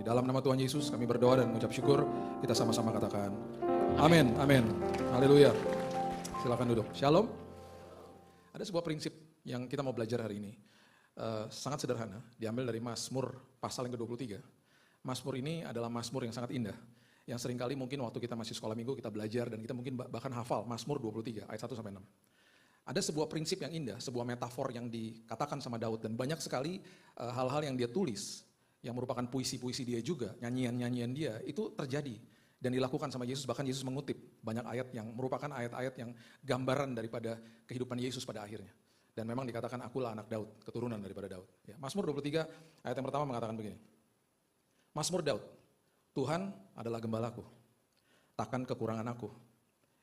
Di dalam nama Tuhan Yesus kami berdoa dan mengucap syukur. Kita sama-sama katakan amin, amin, haleluya. Silakan duduk. Shalom. Ada sebuah prinsip yang kita mau belajar hari ini. Sangat sederhana, diambil dari Mazmur pasal yang ke-23. Mazmur ini adalah Mazmur yang sangat indah. Yang seringkali mungkin waktu kita masih sekolah minggu kita belajar dan kita mungkin bahkan hafal Mazmur 23 ayat 1-6. Ada sebuah prinsip yang indah, sebuah metafor yang dikatakan sama Daud dan banyak sekali hal-hal yang dia tulis yang merupakan puisi-puisi dia juga, nyanyian-nyanyian dia itu terjadi dan dilakukan sama Yesus. Bahkan Yesus mengutip banyak ayat yang merupakan ayat-ayat yang gambaran daripada kehidupan Yesus pada akhirnya. Dan memang dikatakan akulah anak Daud, keturunan daripada Daud. Ya, Mazmur 23 ayat yang pertama mengatakan begini. Mazmur Daud, Tuhan adalah gembalaku, takkan kekurangan aku.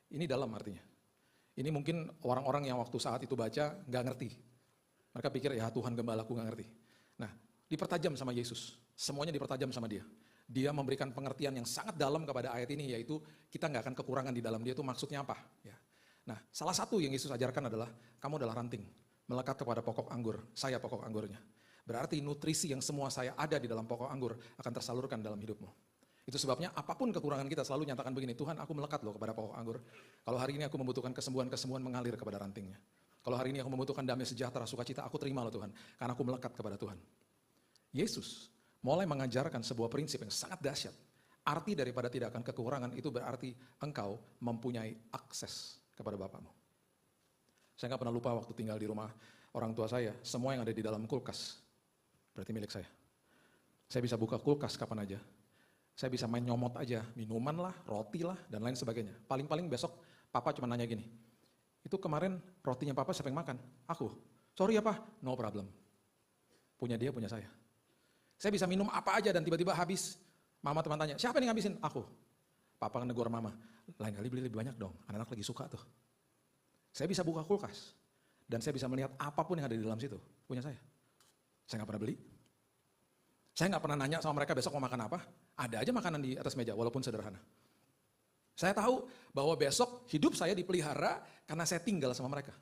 Ini dalam artinya. Ini mungkin orang-orang yang waktu saat itu baca nggak ngerti. Mereka pikir ya Tuhan gembalaku nggak ngerti. Nah, dipertajam sama Yesus. Semuanya dipertajam sama dia. Dia memberikan pengertian yang sangat dalam kepada ayat ini, yaitu kita nggak akan kekurangan di dalam dia itu maksudnya apa. Ya. Nah, salah satu yang Yesus ajarkan adalah kamu adalah ranting, melekat kepada pokok anggur, saya pokok anggurnya. Berarti nutrisi yang semua saya ada di dalam pokok anggur akan tersalurkan dalam hidupmu. Itu sebabnya apapun kekurangan kita selalu nyatakan begini, Tuhan aku melekat loh kepada pokok anggur. Kalau hari ini aku membutuhkan kesembuhan mengalir kepada rantingnya. Kalau hari ini aku membutuhkan damai sejahtera, sukacita, aku terima loh Tuhan. Karena aku melekat kepada Tuhan. Yesus mulai mengajarkan sebuah prinsip yang sangat dahsyat. Arti daripada tidak akan kekurangan itu berarti engkau mempunyai akses kepada Bapamu. Saya gak pernah lupa waktu tinggal di rumah orang tua saya, semua yang ada di dalam kulkas berarti milik saya. Saya bisa buka kulkas kapan aja. Saya bisa main nyomot aja, minuman lah, roti lah, dan lain sebagainya. Paling-paling besok papa cuma nanya gini, itu kemarin rotinya papa siapa yang makan? Aku. Sorry ya pak, no problem. Punya dia, punya saya. Saya bisa minum apa aja dan tiba-tiba habis. Mama teman tanya, siapa yang ngabisin? Aku. Papa negur mama, lain kali beli lebih banyak dong, anak-anak lagi suka tuh. Saya bisa buka kulkas, dan saya bisa melihat apapun yang ada di dalam situ, punya saya. Saya gak pernah beli. Saya gak pernah nanya sama mereka besok mau makan apa. Ada aja makanan di atas meja, walaupun sederhana. Saya tahu bahwa besok hidup saya dipelihara karena saya tinggal sama mereka.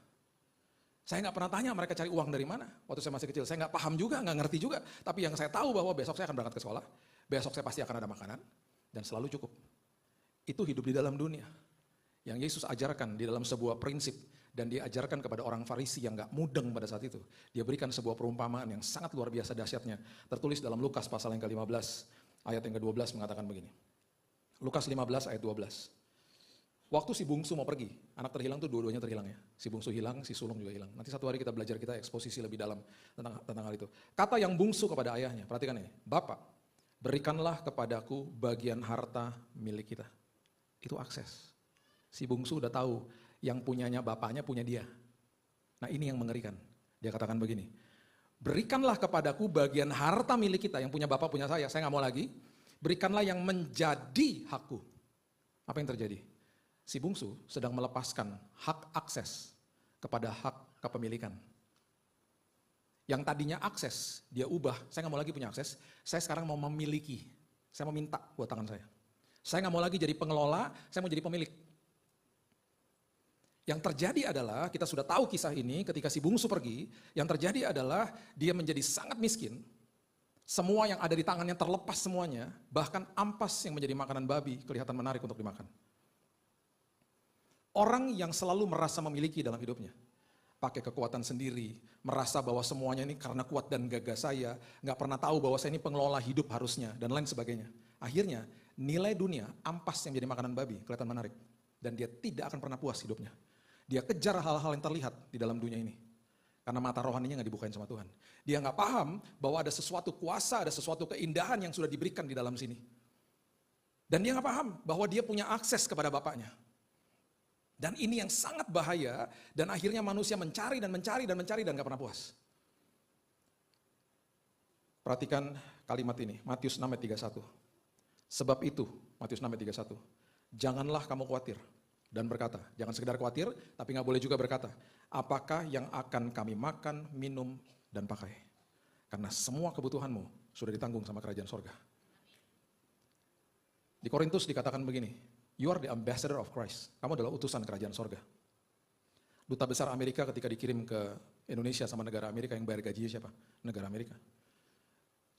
Saya gak pernah tanya mereka cari uang dari mana waktu saya masih kecil. Saya gak paham juga, gak ngerti juga. Tapi yang saya tahu bahwa besok saya akan berangkat ke sekolah. Besok saya pasti akan ada makanan dan selalu cukup. Itu hidup di dalam dunia. Yang Yesus ajarkan di dalam sebuah prinsip. Dan dia ajarkan kepada orang Farisi yang gak mudeng pada saat itu. Dia berikan sebuah perumpamaan yang sangat luar biasa dahsyatnya. Tertulis dalam Lukas pasal yang ke-15, ayat yang ke-12 mengatakan begini. Lukas 15 ayat 12. Waktu si bungsu mau pergi, anak terhilang tuh dua-duanya terhilang ya. Si bungsu hilang, si sulung juga hilang. Nanti satu hari kita belajar, kita eksposisi lebih dalam tentang hal itu. Kata yang bungsu kepada ayahnya, perhatikan ini. Bapak, berikanlah kepadaku bagian harta milik kita. Itu akses. Si bungsu udah tahu yang punyanya bapaknya punya dia. Nah ini yang mengerikan. Dia katakan begini, berikanlah kepadaku bagian harta milik kita, yang punya bapak punya saya gak mau lagi. Berikanlah yang menjadi hakku. Apa yang terjadi? Si bungsu sedang melepaskan hak akses kepada hak kepemilikan. Yang tadinya akses, dia ubah, saya gak mau lagi punya akses, saya sekarang mau memiliki. Saya mau minta buat tangan saya. Saya gak mau lagi jadi pengelola, saya mau jadi pemilik. Yang terjadi adalah, kita sudah tahu kisah ini ketika si bungsu pergi, yang terjadi adalah dia menjadi sangat miskin, semua yang ada di tangannya terlepas semuanya, bahkan ampas yang menjadi makanan babi kelihatan menarik untuk dimakan. Orang yang selalu merasa memiliki dalam hidupnya, pakai kekuatan sendiri, merasa bahwa semuanya ini karena kuat dan gagah saya, gak pernah tahu bahwa saya ini pengelola hidup harusnya, dan lain sebagainya. Akhirnya, nilai dunia, ampas yang menjadi makanan babi kelihatan menarik, dan dia tidak akan pernah puas hidupnya. Dia kejar hal-hal yang terlihat di dalam dunia ini. Karena mata rohaninya gak dibukain sama Tuhan. Dia gak paham bahwa ada sesuatu kuasa, ada sesuatu keindahan yang sudah diberikan di dalam sini. Dan dia gak paham bahwa dia punya akses kepada Bapaknya. Dan ini yang sangat bahaya, dan akhirnya manusia mencari dan mencari dan mencari dan gak pernah puas. Perhatikan kalimat ini, Matius 6 ayat 31. Sebab itu, Matius 6 ayat 31, janganlah kamu khawatir. Dan berkata, jangan sekedar khawatir, tapi gak boleh juga berkata, apakah yang akan kami makan, minum, dan pakai. Karena semua kebutuhanmu sudah ditanggung sama kerajaan sorga. Di Korintus dikatakan begini, you are the ambassador of Christ. Kamu adalah utusan kerajaan sorga. Duta besar Amerika ketika dikirim ke Indonesia sama negara Amerika yang bayar gajinya siapa? Negara Amerika.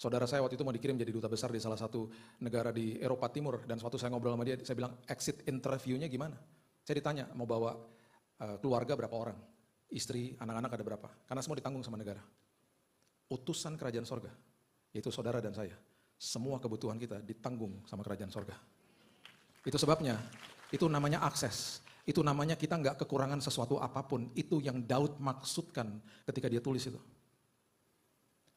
Saudara saya waktu itu mau dikirim jadi duta besar di salah satu negara di Eropa Timur, dan suatu saya ngobrol sama dia, saya bilang, exit interview-nya gimana? Saya ditanya, mau bawa keluarga berapa orang? Istri, anak-anak ada berapa? Karena semua ditanggung sama negara. Utusan kerajaan sorga, yaitu saudara dan saya. Semua kebutuhan kita ditanggung sama kerajaan sorga. Itu sebabnya, itu namanya akses. Itu namanya kita nggak kekurangan sesuatu apapun. Itu yang Daud maksudkan ketika dia tulis itu.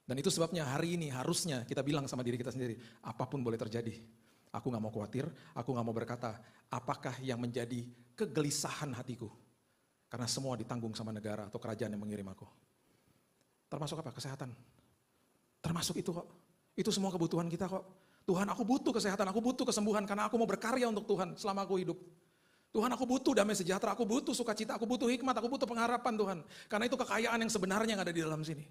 Dan itu sebabnya hari ini harusnya kita bilang sama diri kita sendiri, apapun boleh terjadi. Aku gak mau khawatir, aku gak mau berkata, apakah yang menjadi kegelisahan hatiku. Karena semua ditanggung sama negara atau kerajaan yang mengirim aku. Termasuk apa? Kesehatan. Termasuk itu kok. Itu semua kebutuhan kita kok. Tuhan, aku butuh kesehatan, aku butuh kesembuhan karena aku mau berkarya untuk Tuhan selama aku hidup. Tuhan, aku butuh damai sejahtera, aku butuh sukacita, aku butuh hikmat, aku butuh pengharapan Tuhan. Karena itu kekayaan yang sebenarnya yang ada di dalam sini.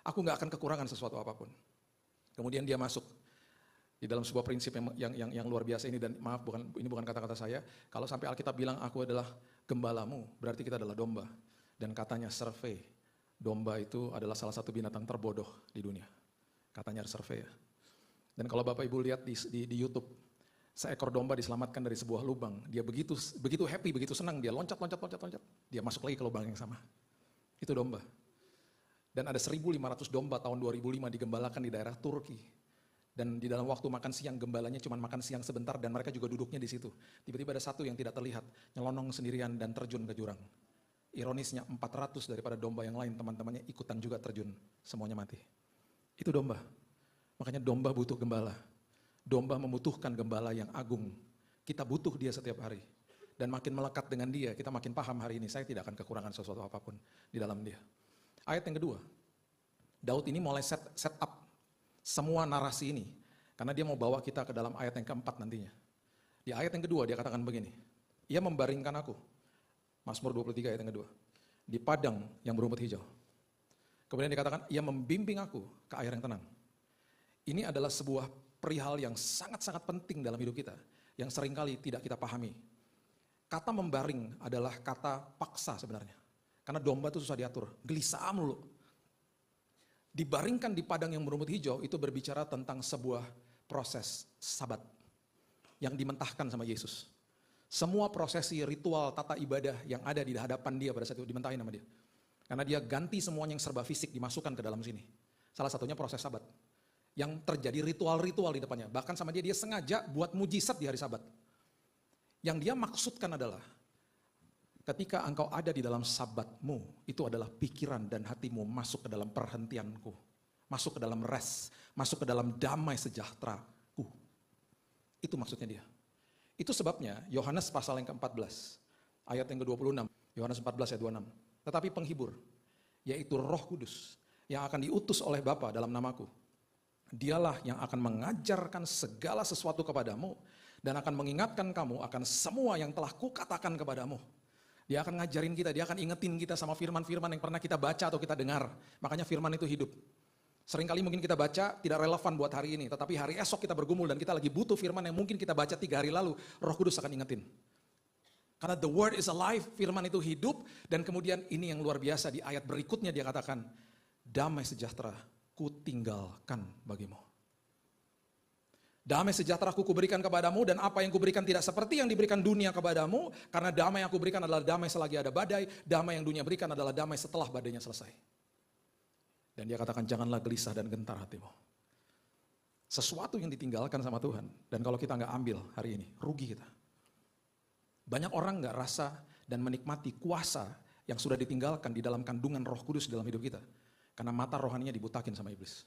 Aku gak akan kekurangan sesuatu apapun. Kemudian dia masuk di dalam sebuah prinsip yang luar biasa ini, dan maaf, ini bukan kata-kata saya. Kalau sampai Alkitab bilang aku adalah gembalamu, berarti kita adalah domba. Dan katanya survei, domba itu adalah salah satu binatang terbodoh di dunia. Katanya survei ya. Dan kalau Bapak Ibu lihat di YouTube, seekor domba diselamatkan dari sebuah lubang. Dia begitu happy, begitu senang, dia loncat. Dia masuk lagi ke lubang yang sama. Itu domba. Dan ada 1.500 domba tahun 2005 digembalakan di daerah Turki. Dan di dalam waktu makan siang, gembalanya cuma makan siang sebentar dan mereka juga duduknya di situ. Tiba-tiba ada satu yang tidak terlihat, nyelonong sendirian dan terjun ke jurang. Ironisnya 400 daripada domba yang lain, teman-temannya ikutan juga terjun, semuanya mati. Itu domba. Makanya domba butuh gembala. Domba membutuhkan gembala yang agung. Kita butuh dia setiap hari. Dan makin melekat dengan dia, kita makin paham hari ini, saya tidak akan kekurangan sesuatu apapun di dalam dia. Ayat yang kedua, Daud ini mulai set up semua narasi ini. Karena dia mau bawa kita ke dalam ayat yang keempat nantinya. Di ayat yang kedua dia katakan begini, ia membaringkan aku, Mazmur 23 ayat yang kedua, di padang yang berumput hijau. Kemudian dikatakan, ia membimbing aku ke air yang tenang. Ini adalah sebuah perihal yang sangat-sangat penting dalam hidup kita, yang seringkali tidak kita pahami. Kata membaring adalah kata paksa sebenarnya. Karena domba itu susah diatur, gelisah melulu. Dibaringkan di padang yang berumput hijau itu berbicara tentang sebuah proses sabat yang dimentahkan sama Yesus. Semua prosesi, ritual, tata ibadah yang ada di hadapan dia pada saat itu dimentahin sama dia. Karena dia ganti semuanya yang serba fisik dimasukkan ke dalam sini. Salah satunya proses sabat. Yang terjadi ritual-ritual di depannya. Bahkan sama dia sengaja buat mujizat di hari sabat. Yang dia maksudkan adalah, ketika engkau ada di dalam sabatmu, itu adalah pikiran dan hatimu masuk ke dalam perhentianku. Masuk ke dalam rest, masuk ke dalam damai sejahteraku. Itu maksudnya dia. Itu sebabnya Yohanes pasal yang ke-14, ayat yang ke-26, Yohanes 14 ayat 26. Tetapi penghibur, yaitu Roh Kudus, yang akan diutus oleh Bapa dalam namaku. Dialah yang akan mengajarkan segala sesuatu kepadamu, dan akan mengingatkan kamu akan semua yang telah kukatakan kepadamu. Dia akan ngajarin kita, dia akan ingetin kita sama firman-firman yang pernah kita baca atau kita dengar. Makanya firman itu hidup. Seringkali mungkin kita baca tidak relevan buat hari ini, tetapi hari esok kita bergumul dan kita lagi butuh firman yang mungkin kita baca 3 hari lalu, Roh Kudus akan ingetin. Karena the word is alive, firman itu hidup, dan kemudian ini yang luar biasa di ayat berikutnya dia katakan, damai sejahtera ku tinggalkan bagimu. Damai sejahtera ku berikan kepadamu, dan apa yang kuberikan tidak seperti yang diberikan dunia kepadamu, karena damai yang kuberikan adalah damai selagi ada badai, damai yang dunia berikan adalah damai setelah badainya selesai. Dan dia katakan janganlah gelisah dan gentar hatimu. Sesuatu yang ditinggalkan sama Tuhan, dan kalau kita nggak ambil hari ini, rugi kita. Banyak orang nggak rasa dan menikmati kuasa yang sudah ditinggalkan di dalam kandungan Roh Kudus dalam hidup kita, karena mata rohaninya dibutakin sama iblis.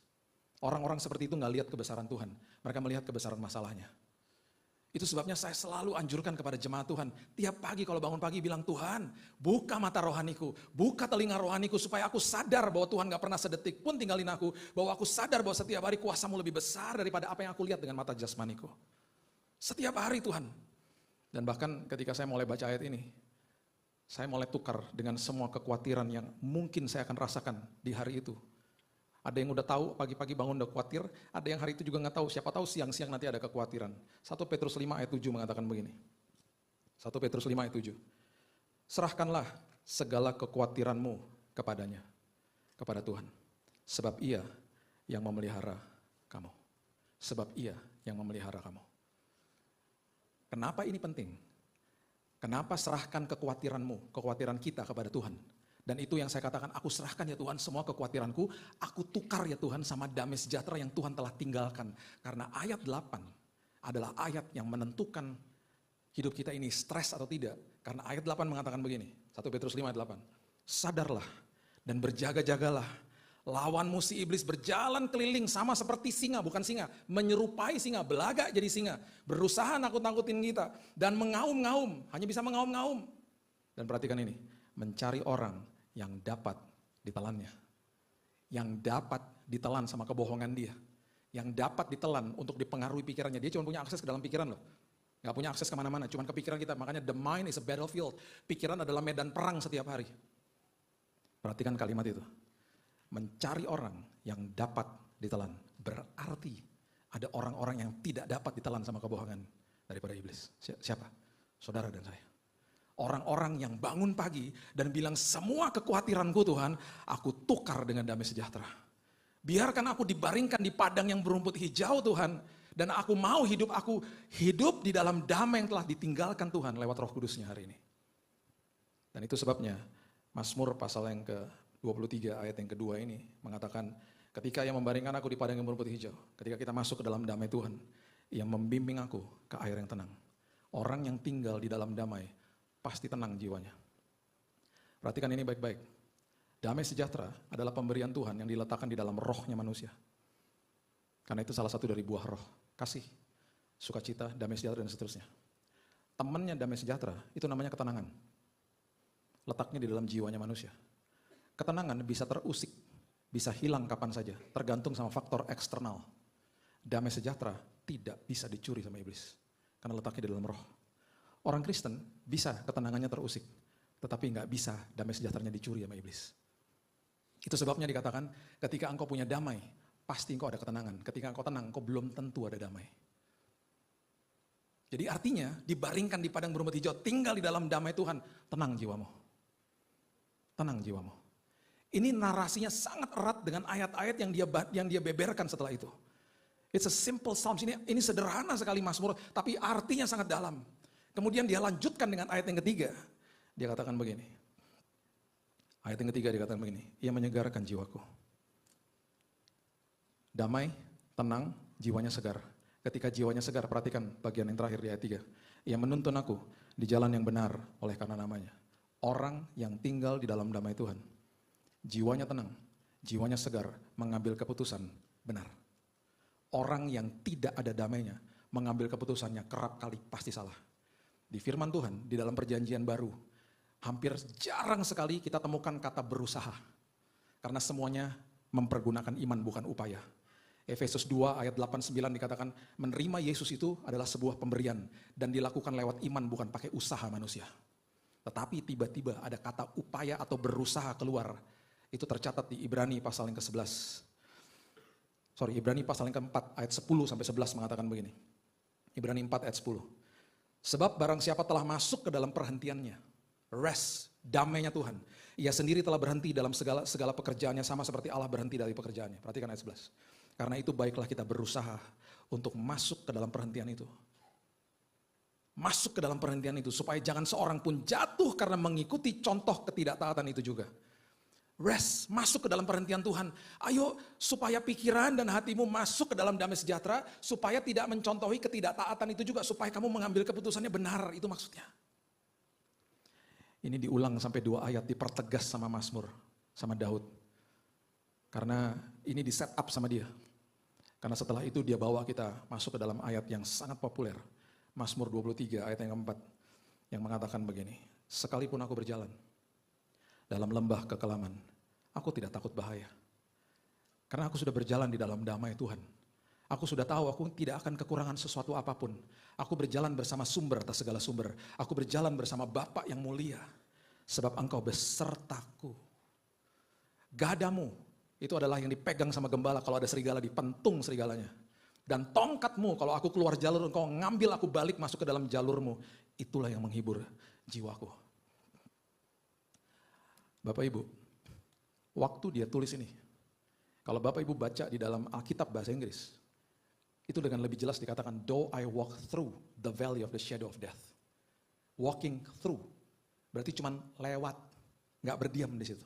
Orang-orang seperti itu nggak lihat kebesaran Tuhan, mereka melihat kebesaran masalahnya. Itu sebabnya saya selalu anjurkan kepada jemaat Tuhan, tiap pagi kalau bangun pagi bilang, Tuhan buka mata rohaniku, buka telinga rohaniku supaya aku sadar bahwa Tuhan gak pernah sedetik pun tinggalin aku, bahwa aku sadar bahwa setiap hari kuasamu lebih besar daripada apa yang aku lihat dengan mata jasmaniku. Setiap hari Tuhan. Dan bahkan ketika saya mulai baca ayat ini, saya mulai tukar dengan semua kekhawatiran yang mungkin saya akan rasakan di hari itu. Ada yang udah tahu pagi-pagi bangun udah khawatir, ada yang hari itu juga nggak tahu, siapa tahu siang-siang nanti ada kekhawatiran. 1 Petrus 5 ayat 7 mengatakan begini. 1 Petrus 5 ayat 7. Serahkanlah segala kekhawatiranmu kepadanya, kepada Tuhan. Sebab ia yang memelihara kamu. Sebab Ia yang memelihara kamu. Kenapa ini penting? Kenapa serahkan kekhawatiranmu, kekhawatiran kita kepada Tuhan? Dan itu yang saya katakan, aku serahkan ya Tuhan semua kekhawatiranku, aku tukar ya Tuhan sama damai sejahtera yang Tuhan telah tinggalkan. Karena ayat 8 adalah ayat yang menentukan hidup kita ini stres atau tidak. Karena ayat 8 mengatakan begini, 1 Petrus 5 ayat 8. Sadarlah dan berjaga-jagalah. Lawanmu si iblis berjalan keliling sama seperti singa, bukan singa, menyerupai singa, belagak jadi singa, berusaha nakut-nakutin kita dan mengaum-ngaum, hanya bisa mengaum-ngaum. Dan perhatikan ini, mencari orang yang dapat ditelannya, yang dapat ditelan sama kebohongan dia, yang dapat ditelan untuk dipengaruhi pikirannya. Dia cuma punya akses ke dalam pikiran loh, nggak punya akses kemana-mana, cuma ke pikiran kita. Makanya the mind is a battlefield, pikiran adalah medan perang setiap hari. Perhatikan kalimat itu. Mencari orang yang dapat ditelan. Berarti ada orang-orang yang tidak dapat ditelan sama kebohongan daripada iblis. Siapa? Saudara dan saya. Orang-orang yang bangun pagi dan bilang semua kekhawatiranku Tuhan, aku tukar dengan damai sejahtera. Biarkan aku dibaringkan di padang yang berumput hijau Tuhan. Dan aku mau aku hidup di dalam damai yang telah ditinggalkan Tuhan lewat Roh Kudusnya hari ini. Dan itu sebabnya Mazmur pasal yang ke-23 ayat yang kedua ini mengatakan, ketika Ia membaringkan aku di padang yang berumput hijau, ketika kita masuk ke dalam damai Tuhan, Ia membimbing aku ke air yang tenang. Orang yang tinggal di dalam damai pasti tenang jiwanya. Perhatikan ini baik-baik. Damai sejahtera adalah pemberian Tuhan yang diletakkan di dalam rohnya manusia. Karena itu salah satu dari buah roh, kasih, sukacita, damai sejahtera dan seterusnya. Temannya damai sejahtera itu namanya ketenangan. Letaknya di dalam jiwanya manusia. Ketenangan bisa terusik, bisa hilang kapan saja, tergantung sama faktor eksternal. Damai sejahtera tidak bisa dicuri sama iblis, karena letaknya di dalam roh. Orang Kristen bisa ketenangannya terusik, tetapi nggak bisa damai sejahteranya dicuri sama iblis. Itu sebabnya dikatakan, ketika engkau punya damai, pasti engkau ada ketenangan. Ketika engkau tenang, engkau belum tentu ada damai. Jadi artinya, dibaringkan di padang berumput hijau, tinggal di dalam damai Tuhan, tenang jiwamu. Tenang jiwamu. Ini narasinya sangat erat dengan ayat-ayat yang dia beberkan setelah itu. It's a simple Psalms. Ini sederhana sekali Mazmur, tapi artinya sangat dalam. Kemudian dia lanjutkan dengan ayat yang ketiga. Dia katakan begini. Ayat yang ketiga dia katakan begini. Ia menyegarkan jiwaku. Damai, tenang, jiwanya segar. Ketika jiwanya segar, perhatikan bagian yang terakhir di ayat 3. Ia menuntun aku di jalan yang benar oleh karena namanya. Orang yang tinggal di dalam damai Tuhan. Jiwanya tenang, jiwanya segar, mengambil keputusan benar. Orang yang tidak ada damainya, mengambil keputusannya kerap kali pasti salah. Di firman Tuhan, di dalam perjanjian baru, hampir jarang sekali kita temukan kata berusaha. Karena semuanya mempergunakan iman bukan upaya. Efesus 2 ayat 8-9 dikatakan, menerima Yesus itu adalah sebuah pemberian dan dilakukan lewat iman bukan pakai usaha manusia. Tetapi tiba-tiba ada kata upaya atau berusaha keluar. Itu tercatat di Ibrani pasal yang ke-11. Ibrani pasal yang ke-4 ayat 10-11 mengatakan begini. Ibrani 4 ayat 10. Sebab barang siapa telah masuk ke dalam perhentiannya, rest, damainya Tuhan, Ia sendiri telah berhenti dalam segala pekerjaannya sama seperti Allah berhenti dari pekerjaannya. Perhatikan ayat 11. Karena itu baiklah kita berusaha untuk masuk ke dalam perhentian itu. Masuk ke dalam perhentian itu supaya jangan seorang pun jatuh karena mengikuti contoh ketidaktaatan itu juga. Rest, masuk ke dalam perhentian Tuhan. Ayo supaya pikiran dan hatimu masuk ke dalam damai sejahtera, supaya tidak mencontohi ketidaktaatan itu juga, supaya kamu mengambil keputusannya benar, itu maksudnya. Ini diulang sampai 2 ayat, dipertegas sama Mazmur, sama Daud. Karena ini di set up sama dia. Karena setelah itu dia bawa kita masuk ke dalam ayat yang sangat populer. Mazmur 23 ayat yang keempat, yang mengatakan begini. Sekalipun aku berjalan dalam lembah kekelaman, aku tidak takut bahaya. Karena aku sudah berjalan di dalam damai Tuhan. Aku sudah tahu aku tidak akan kekurangan sesuatu apapun. Aku berjalan bersama sumber atas segala sumber. Aku berjalan bersama Bapa yang mulia. Sebab engkau besertaku. Gadamu, itu adalah yang dipegang sama gembala. Kalau ada serigala, dipentung serigalanya. Dan tongkatmu, kalau aku keluar jalur, engkau ngambil aku balik masuk ke dalam jalurmu. Itulah yang menghibur jiwaku. Bapak Ibu, waktu dia tulis ini, kalau Bapak Ibu baca di dalam Alkitab bahasa Inggris, Itu dengan lebih jelas dikatakan, though I walk through the valley of the shadow of death. Walking through, berarti cuman lewat, nggak berdiam di situ.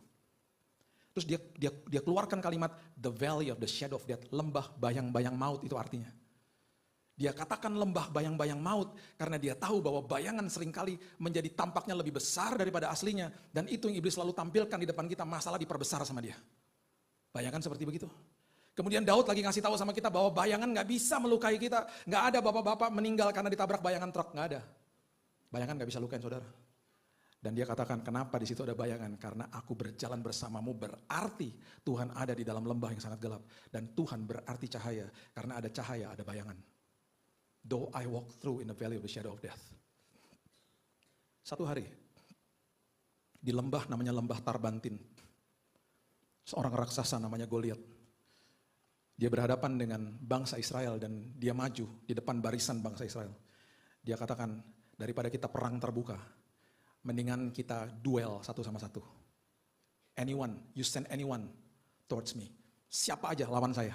Terus dia keluarkan kalimat the valley of the shadow of death, lembah bayang-bayang maut, itu artinya. Dia katakan lembah bayang-bayang maut karena dia tahu bahwa bayangan seringkali menjadi tampaknya lebih besar daripada aslinya, dan itu yang iblis selalu tampilkan di depan kita, masalah diperbesar sama dia. Bayangan seperti begitu. Kemudian Daud lagi ngasih tahu sama kita bahwa bayangan nggak bisa melukai kita. Nggak ada bapak-bapak meninggal karena ditabrak bayangan truk, nggak ada. Bayangan nggak bisa lukain saudara. Dan dia katakan, kenapa di situ ada bayangan? Karena aku berjalan bersamamu, berarti Tuhan ada di dalam lembah yang sangat gelap. Dan Tuhan berarti cahaya, karena ada cahaya, ada bayangan. Though I walk through in the valley of the shadow of death. Satu hari, di lembah namanya lembah Tarbantin, seorang raksasa namanya Goliat. Dia berhadapan dengan bangsa Israel dan dia maju di depan barisan bangsa Israel. Dia katakan, daripada kita perang terbuka, mendingan kita duel satu sama satu. Anyone, you send anyone towards me. Siapa aja lawan saya.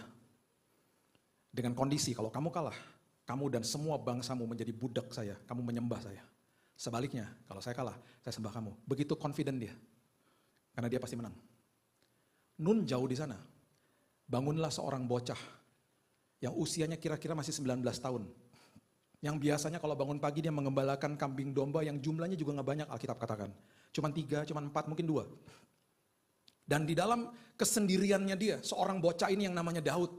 Dengan kondisi kalau kamu kalah, kamu dan semua bangsamu menjadi budak saya, kamu menyembah saya. Sebaliknya, kalau saya kalah, saya sembah kamu. Begitu confident dia. Karena dia pasti menang. Nun jauh di sana. Bangunlah seorang bocah yang usianya kira-kira masih 19 tahun. Yang biasanya kalau bangun pagi dia mengembalakan kambing domba yang jumlahnya juga gak banyak, Alkitab katakan. Cuman 3, cuman 4, mungkin 2. Dan di dalam kesendiriannya dia, seorang bocah ini yang namanya Daud.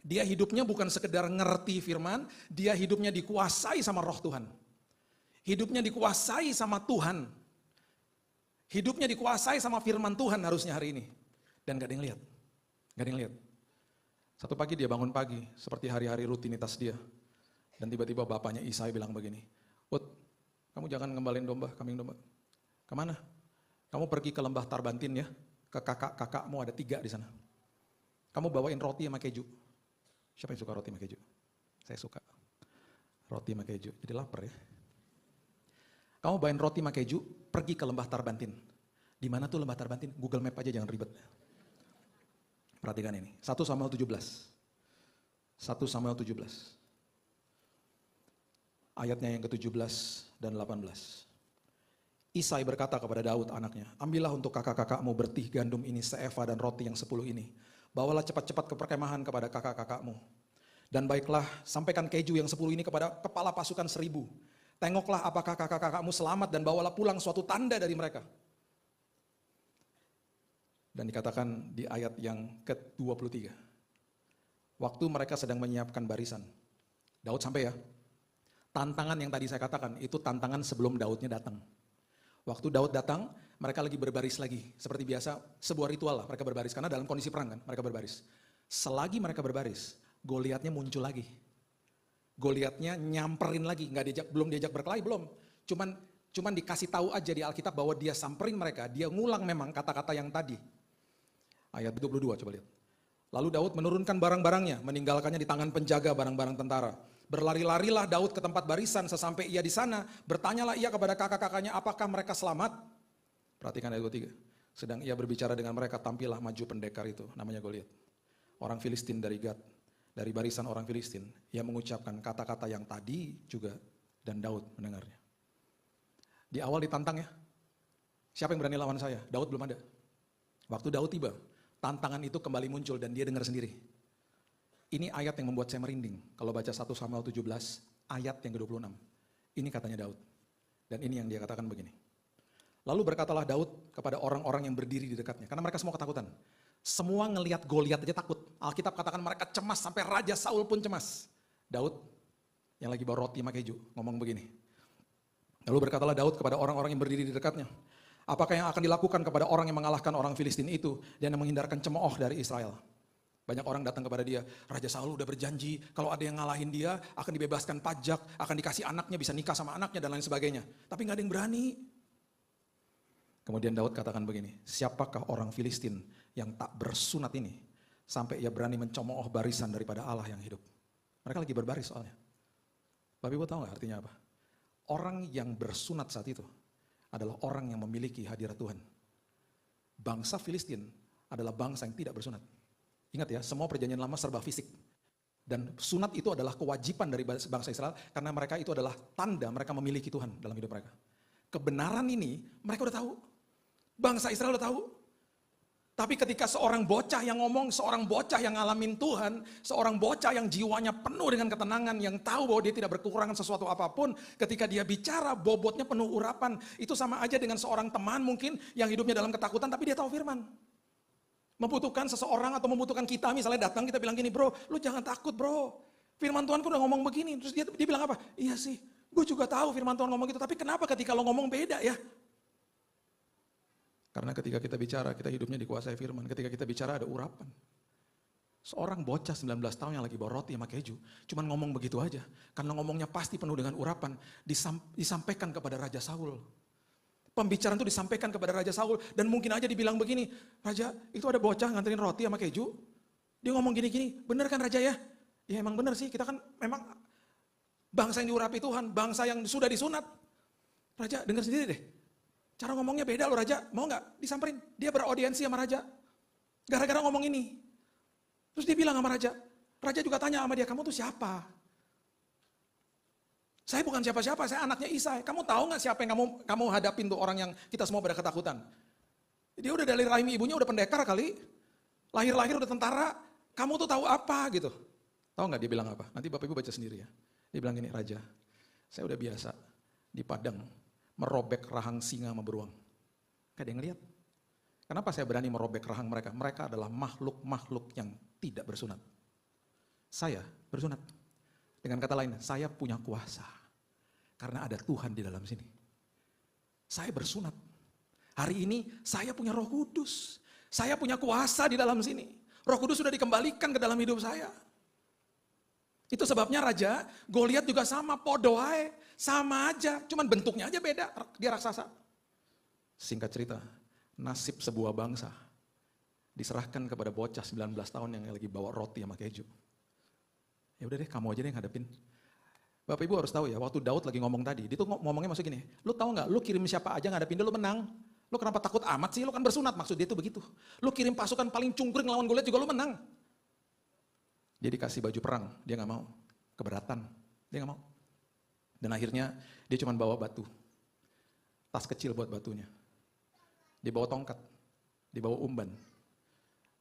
Dia hidupnya bukan sekedar ngerti firman, dia hidupnya dikuasai sama roh Tuhan. Hidupnya dikuasai sama Tuhan. Hidupnya dikuasai sama firman Tuhan harusnya hari ini. Dan gak ada yang lihat. Gak ada yang lihat. Satu pagi dia bangun pagi, seperti hari-hari rutinitas dia. Dan tiba-tiba bapaknya Isai bilang begini, Ut, kamu jangan ngembalin domba, kambing domba. Kemana? Kamu pergi ke lembah Tarbantin ya, ke kakak-kakakmu ada 3 di sana. Kamu bawain roti sama keju. Siapa yang suka roti sama keju? Saya suka. Roti sama keju, jadi lapar ya. Kamu bawain roti sama keju, pergi ke lembah Tarbantin. Di mana tuh lembah Tarbantin? Google Map aja, jangan ribet. Perhatikan ini, 1 Samuel 17. 1 Samuel 17. Ayatnya yang ke-17 dan 18. Isai berkata kepada Daud anaknya, ambillah untuk kakak-kakakmu bertih gandum ini seeva dan roti yang 10 ini. Bawalah cepat-cepat ke perkemahan kepada kakak-kakakmu. Dan baiklah, sampaikan keju yang 10 ini kepada kepala pasukan 1000. Tengoklah apakah kakak-kakakmu selamat dan bawalah pulang suatu tanda dari mereka. Dan dikatakan di ayat yang ke-23. Waktu mereka sedang menyiapkan barisan. Daud sampai ya. Tantangan yang tadi saya katakan, itu tantangan sebelum Daudnya datang. Waktu Daud datang, mereka lagi berbaris lagi. Seperti biasa, sebuah ritual lah mereka berbaris. Karena dalam kondisi perang kan, mereka berbaris. Selagi mereka berbaris, Goliatnya muncul lagi. Goliatnya nyamperin lagi, belum diajak berkelahi, belum. Cuman dikasih tahu aja di Alkitab bahwa dia samperin mereka. Dia ngulang memang kata-kata yang tadi. Ayat 22, coba lihat. Lalu Daud menurunkan barang-barangnya, meninggalkannya di tangan penjaga barang-barang tentara. Berlari-larilah Daud ke tempat barisan, sesampai ia di sana, bertanyalah ia kepada kakak-kakaknya, apakah mereka selamat? Perhatikan ayat 23. Sedang ia berbicara dengan mereka, tampillah maju pendekar itu, namanya Goliat. Orang Filistin dari Gad, dari barisan orang Filistin. Ia mengucapkan kata-kata yang tadi juga, dan Daud mendengarnya. Di awal ditantang ya, siapa yang berani lawan saya? Daud belum ada. Waktu Daud tiba, tantangan itu kembali muncul dan dia dengar sendiri. Ini ayat yang membuat saya merinding. Kalau baca 1 Samuel 17, ayat yang ke-26. Ini katanya Daud. Dan ini yang dia katakan begini. Lalu berkatalah Daud kepada orang-orang yang berdiri di dekatnya. Karena mereka semua ketakutan. Semua ngelihat Goliat aja takut. Alkitab katakan mereka cemas, sampai Raja Saul pun cemas. Daud, yang lagi bawa roti sama keju, ngomong begini. Lalu berkatalah Daud kepada orang-orang yang berdiri di dekatnya. Apakah yang akan dilakukan kepada orang yang mengalahkan orang Filistin itu dan yang menghindarkan cemooh dari Israel? Banyak orang datang kepada dia, Raja Saul udah berjanji kalau ada yang ngalahin dia akan dibebaskan pajak, akan dikasih anaknya, bisa nikah sama anaknya dan lain sebagainya. Tapi gak ada yang berani. Kemudian Daud katakan begini, siapakah orang Filistin yang tak bersunat ini sampai ia berani mencemooh barisan daripada Allah yang hidup? Mereka lagi berbaris soalnya. Bapak Ibu tahu gak artinya apa? Orang yang bersunat saat itu adalah orang yang memiliki hadirat Tuhan. Bangsa Filistin adalah bangsa yang tidak bersunat. Ingat ya, semua perjanjian lama serba fisik. Dan sunat itu adalah kewajiban dari bangsa Israel karena mereka itu adalah tanda mereka memiliki Tuhan dalam hidup mereka. Kebenaran ini mereka udah tahu. Bangsa Israel udah tahu. Tapi ketika seorang bocah yang ngomong, seorang bocah yang ngalamin Tuhan, seorang bocah yang jiwanya penuh dengan ketenangan, yang tahu bahwa dia tidak berkekurangan sesuatu apapun, ketika dia bicara bobotnya penuh urapan, itu sama aja dengan seorang teman mungkin yang hidupnya dalam ketakutan tapi dia tahu firman. Membutuhkan seseorang atau membutuhkan kita, misalnya datang kita bilang gini, bro, lu jangan takut bro, firman Tuhan udah ngomong begini, terus dia bilang apa? Iya sih, gue juga tahu firman Tuhan ngomong gitu, tapi kenapa ketika lo ngomong beda ya? Karena ketika kita bicara, kita hidupnya dikuasai firman. Ketika kita bicara ada urapan. Seorang bocah 19 tahun yang lagi bawa roti sama keju, cuman ngomong begitu aja. Karena ngomongnya pasti penuh dengan urapan, disampaikan kepada Raja Saul. Pembicaraan itu disampaikan kepada Raja Saul, dan mungkin aja dibilang begini, Raja, itu ada bocah nganterin roti sama keju, dia ngomong gini-gini, bener kan Raja ya? Ya emang bener sih, kita kan memang bangsa yang diurapi Tuhan, bangsa yang sudah disunat. Raja, dengar sendiri deh. Cara ngomongnya beda loh Raja, mau gak disamperin? Dia beraudiensi sama Raja, gara-gara ngomong ini. Terus dia bilang sama Raja, Raja juga tanya sama dia, kamu tuh siapa? Saya bukan siapa-siapa, saya anaknya Isai. Kamu tahu gak siapa yang kamu hadapin tuh orang yang kita semua pada ketakutan? Dia udah dari rahim ibunya udah pendekar kali, lahir-lahir udah tentara, kamu tuh tahu apa gitu. Tahu gak dia bilang apa? Nanti Bapak Ibu baca sendiri ya. Dia bilang gini, Raja, saya udah biasa di padang, merobek rahang singa sama beruang. Gak ada yang lihat. Kenapa saya berani merobek rahang mereka? Mereka adalah makhluk-makhluk yang tidak bersunat. Saya bersunat. Dengan kata lain, saya punya kuasa. Karena ada Tuhan di dalam sini. Saya bersunat. Hari ini saya punya Roh Kudus. Saya punya kuasa di dalam sini. Roh Kudus sudah dikembalikan ke dalam hidup saya. Itu sebabnya Raja Goliat juga sama, podoai, sama aja, cuman bentuknya aja beda, dia raksasa. Singkat cerita, nasib sebuah bangsa diserahkan kepada bocah 19 tahun yang lagi bawa roti sama keju. Ya udah deh, kamu aja deh yang hadapin. Bapak Ibu harus tahu ya, waktu Daud lagi ngomong tadi, dia tuh ngomongnya maksud gini, lu tahu nggak, lu kirim siapa aja ngadapin dia, lu menang. Lu kenapa takut amat sih, lu kan bersunat, maksud dia tuh begitu. Lu kirim pasukan paling cungkring lawan Goliat juga lu menang. Dia dikasih baju perang, dia gak mau. Keberatan, dia gak mau. Dan akhirnya dia cuma bawa batu. Tas kecil buat batunya. Dia bawa tongkat, dia bawa umban.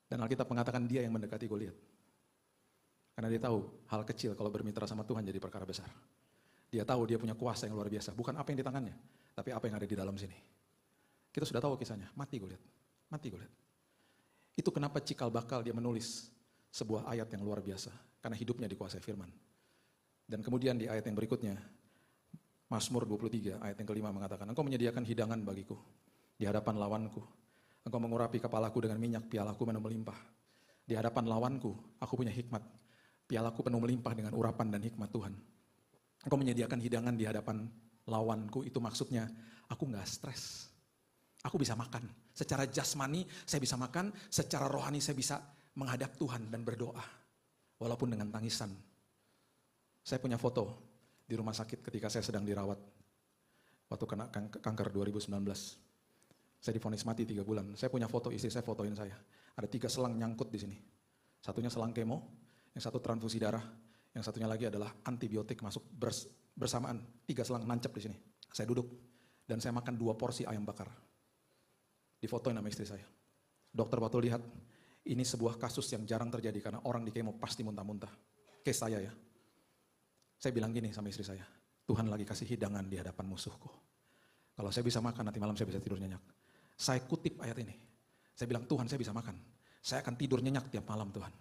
Dan Alkitab mengatakan dia yang mendekati Goliat. Karena dia tahu hal kecil kalau bermitra sama Tuhan jadi perkara besar. Dia tahu dia punya kuasa yang luar biasa. Bukan apa yang di tangannya, tapi apa yang ada di dalam sini. Kita sudah tahu kisahnya, mati Goliat. Mati Goliat. Itu kenapa cikal bakal dia menulis sebuah ayat yang luar biasa, karena hidupnya dikuasai firman. Dan kemudian di ayat yang berikutnya, Mazmur 23 ayat yang kelima mengatakan, engkau menyediakan hidangan bagiku di hadapan lawanku. Engkau mengurapi kepalaku dengan minyak, pialaku penuh melimpah. Di hadapan lawanku, aku punya hikmat, pialaku penuh melimpah dengan urapan dan hikmat Tuhan. Engkau menyediakan hidangan di hadapan lawanku, itu maksudnya aku gak stres. Aku bisa makan, secara jasmani saya bisa makan, secara rohani saya bisa menghadap Tuhan dan berdoa, walaupun dengan tangisan. Saya punya foto di rumah sakit ketika saya sedang dirawat, waktu kena kanker 2019. Saya divonis mati 3 bulan, saya punya foto istri saya fotoin saya. Ada 3 selang nyangkut di sini. Satunya selang kemo, yang satu transfusi darah, yang satunya lagi adalah antibiotik masuk bersamaan. 3 selang nancep di sini. Saya duduk, dan saya makan 2 porsi ayam bakar. Difotoin sama istri saya. Dokter waktu lihat, ini sebuah kasus yang jarang terjadi karena orang di kemo pasti muntah-muntah. Case saya ya. Saya bilang gini sama istri saya, Tuhan lagi kasih hidangan di hadapan musuhku. Kalau saya bisa makan, nanti malam saya bisa tidur nyenyak. Saya kutip ayat ini. Saya bilang, Tuhan saya bisa makan. Saya akan tidur nyenyak tiap malam Tuhan.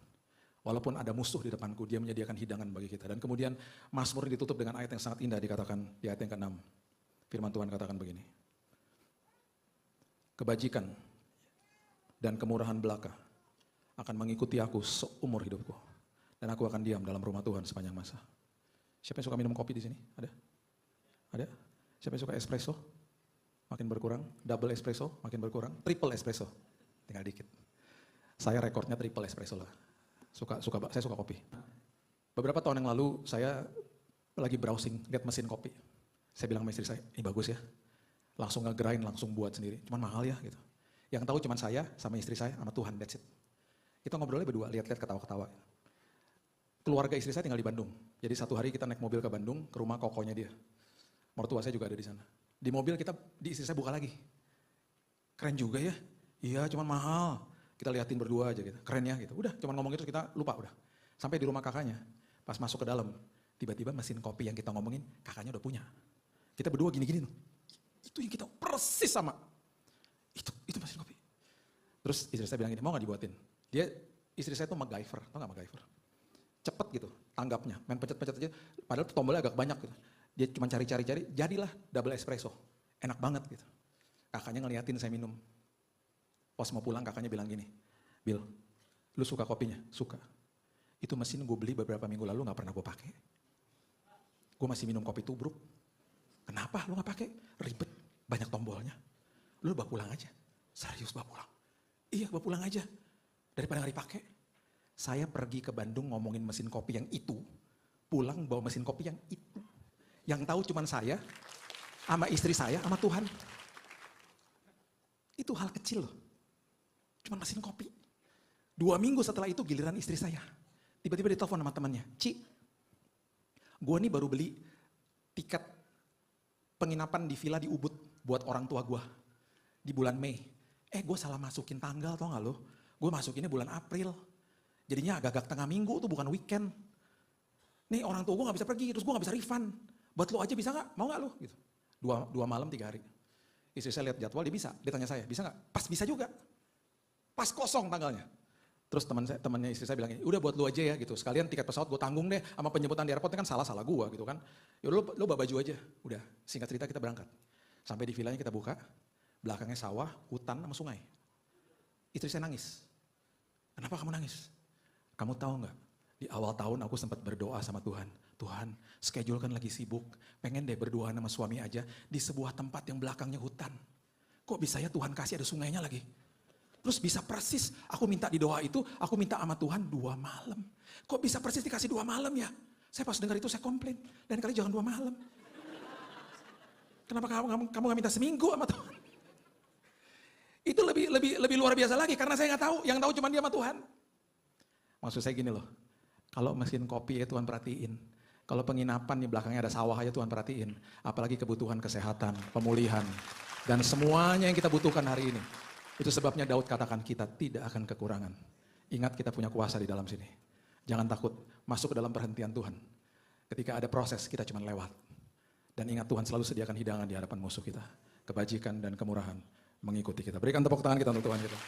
Walaupun ada musuh di depanku, dia menyediakan hidangan bagi kita. Dan kemudian Mazmur ditutup dengan ayat yang sangat indah, dikatakan di ayat yang ke-6. Firman Tuhan katakan begini. Kebajikan dan kemurahan belaka akan mengikuti aku seumur hidupku. Dan aku akan diam dalam rumah Tuhan sepanjang masa. Siapa yang suka minum kopi di sini? Ada? Ada? Siapa yang suka espresso? Makin berkurang. Double espresso? Makin berkurang. Triple espresso? Tinggal dikit. Saya rekornya triple espresso lah. Saya suka kopi. Beberapa tahun yang lalu saya lagi browsing, lihat mesin kopi. Saya bilang sama istri saya, ini bagus ya. Langsung nge-grind, langsung buat sendiri. Cuman mahal ya gitu. Yang tahu cuma saya, sama istri saya, sama Tuhan, that's it. Kita ngobrolnya berdua, lihat-lihat ketawa-ketawa. Keluarga istri saya tinggal di Bandung. Jadi satu hari kita naik mobil ke Bandung, ke rumah kokonya dia. Mertua saya juga ada di sana. Di mobil di istri saya buka lagi. Keren juga ya. Iya, cuman mahal. Kita liatin berdua aja gitu. Keren ya gitu. Udah, cuman ngomong gitu kita lupa udah. Sampai di rumah kakaknya. Pas masuk ke dalam, tiba-tiba mesin kopi yang kita ngomongin, kakaknya udah punya. Kita berdua gini-gini. Itu yang kita persis sama. Itu mesin kopi. Terus istri saya bilang gini, mau gak dibuatin? Istri saya tuh MacGyver, tau gak MacGyver? Cepet gitu, tanggapnya, main pencet-pencet aja, padahal tombolnya agak banyak gitu. Dia cuma cari-cari, jadilah double espresso. Enak banget gitu. Kakaknya ngeliatin saya minum. Pas mau pulang kakaknya bilang gini, Bill, lu suka kopinya? Suka. Itu mesin gue beli beberapa minggu lalu gak pernah gue pakai. Gue masih minum kopi tubruk. Kenapa lu gak pakai? Ribet, banyak tombolnya. Lu bawa pulang aja. Serius bawa pulang? Iya bawa pulang aja. Daripada gak dipakai. Saya pergi ke Bandung ngomongin mesin kopi yang itu. Pulang bawa mesin kopi yang itu. Yang tahu cuman saya, sama istri saya, sama Tuhan. Itu hal kecil loh. Cuman mesin kopi. 2 minggu setelah itu giliran istri saya. Tiba-tiba ditelepon sama temannya. Ci, gue nih baru beli tiket penginapan di villa di Ubud buat orang tua gue. Di bulan Mei. Gue salah masukin tanggal tau gak lo? Gue masukinnya bulan April. Jadinya agak-agak tengah minggu tuh bukan weekend. Nih orang tua gue gak bisa pergi, terus gue gak bisa refund. Buat lo aja bisa gak? Mau gak lo? Gitu. 2 malam 3 hari. Istri saya lihat jadwal, dia bisa. Dia tanya saya, bisa gak? Pas bisa juga. Pas kosong tanggalnya. Terus temannya istri saya bilang, udah buat lo aja ya gitu. Sekalian tiket pesawat gue tanggung deh, sama penjemputan di airport kan salah gue gitu kan. Yaudah lo bawa baju aja. Udah, singkat cerita kita berangkat. Sampai di villanya kita buka, belakangnya sawah, hutan sama sungai. Istri saya nangis. Kenapa kamu nangis? Kamu tahu nggak? Di awal tahun aku sempat berdoa sama Tuhan. Tuhan, schedule kan lagi sibuk. Pengen deh berdoa sama suami aja di sebuah tempat yang belakangnya hutan. Kok bisa ya Tuhan kasih ada sungainya lagi? Terus bisa persis, aku minta di doa itu, aku minta sama Tuhan 2 malam. Kok bisa persis dikasih 2 malam ya? Saya pas dengar itu saya komplain. Dan kali jangan 2 malam. Kenapa kamu gak minta seminggu sama Tuhan? Itu lebih luar biasa lagi karena saya nggak tahu, yang tahu cuma dia sama Tuhan. Maksud saya gini loh, kalau mesin kopi ya Tuhan perhatiin, kalau penginapan di belakangnya ada sawah aja Tuhan perhatiin, apalagi kebutuhan kesehatan, pemulihan, dan semuanya yang kita butuhkan hari ini. Itu sebabnya Daud katakan kita tidak akan kekurangan. Ingat kita punya kuasa di dalam sini. Jangan takut masuk ke dalam perhentian Tuhan. Ketika ada proses kita cuma lewat. Dan ingat Tuhan selalu sediakan hidangan di hadapan musuh kita. Kebajikan dan kemurahan mengikuti kita. Berikan tepuk tangan kita untuk Tuhan kita.